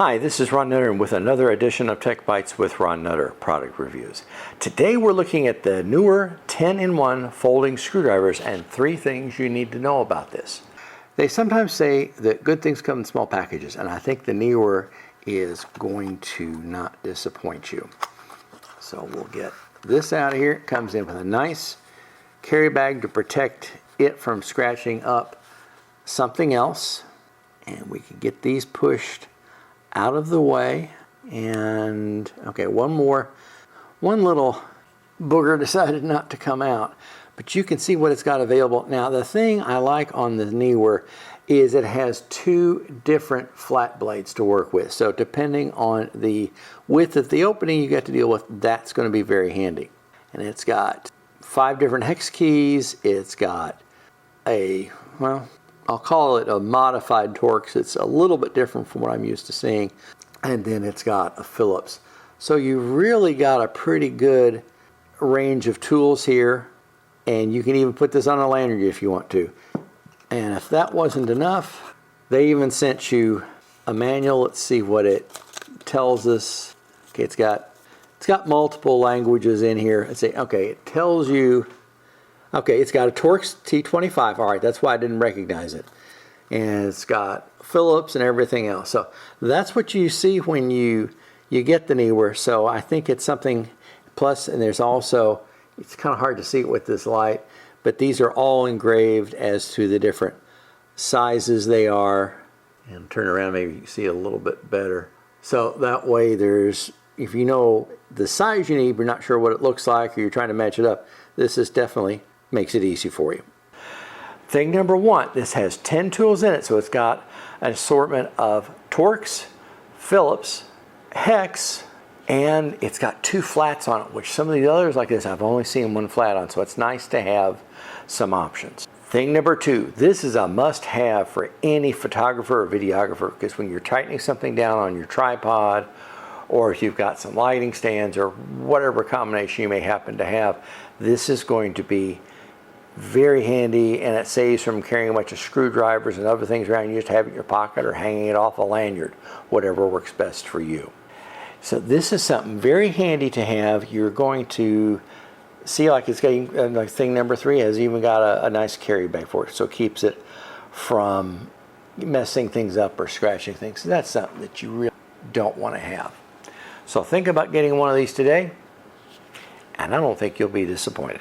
Hi, this is Ron Nutter with another edition of Tech Bites with Ron Nutter product reviews. Today we're looking at the NEEWER 10-in-1 folding screwdrivers and 3 things you need to know about this. They sometimes say that good things come in small packages, and I think the NEEWER is going to not disappoint you. So we'll get this out of here. It comes in with a nice carry bag to protect it from scratching up something else, and we can get these pushed out of the way. And okay, one little booger decided not to come out, but you can see what it's got available. Now the thing I like on the NEEWER is it has 2 different flat blades to work with, so depending on the width of the opening you get to deal with, that's going to be very handy. And it's got 5 different hex keys. It's got a, well, I'll call it a modified torx. It's a little bit different from what I'm used to seeing. And then it's got a phillips. So you really got a pretty good range of tools here. And you can even put this on a lanyard if you want to. And if that wasn't enough, they even sent you a manual. Let's see what it tells us. Okay, it's got multiple languages in here. Let's see. Okay, it tells you. Okay, it's got a Torx T25. All right, that's why I didn't recognize it. And it's got Phillips and everything else. So that's what you see when you get the NEEWER. So I think it's something. Plus, and there's also, it's kind of hard to see it with this light, but these are all engraved as to the different sizes they are. And turn around, maybe you can see it a little bit better. So that way there's, if you know the size you need, but you're not sure what it looks like, or you're trying to match it up, this is definitely makes it easy for you. Thing number 1, this has 10 tools in it, so it's got an assortment of Torx, Phillips, hex, and it's got 2 flats on it, which some of the others like this I've only seen 1 flat on, so it's nice to have some options. Thing number 2, this is a must-have for any photographer or videographer, because when you're tightening something down on your tripod, or if you've got some lighting stands or whatever combination you may happen to have, this is going to be very handy, and it saves from carrying a bunch of screwdrivers and other things around. You just have it in your pocket or hanging it off a lanyard, whatever works best for you. So this is something very handy to have. You're going to see, like it's getting, like thing number 3 has even got a nice carry bag for it, so it keeps it from messing things up or scratching things. So that's something that you really don't want to have. So think about getting one of these today, and I don't think you'll be disappointed.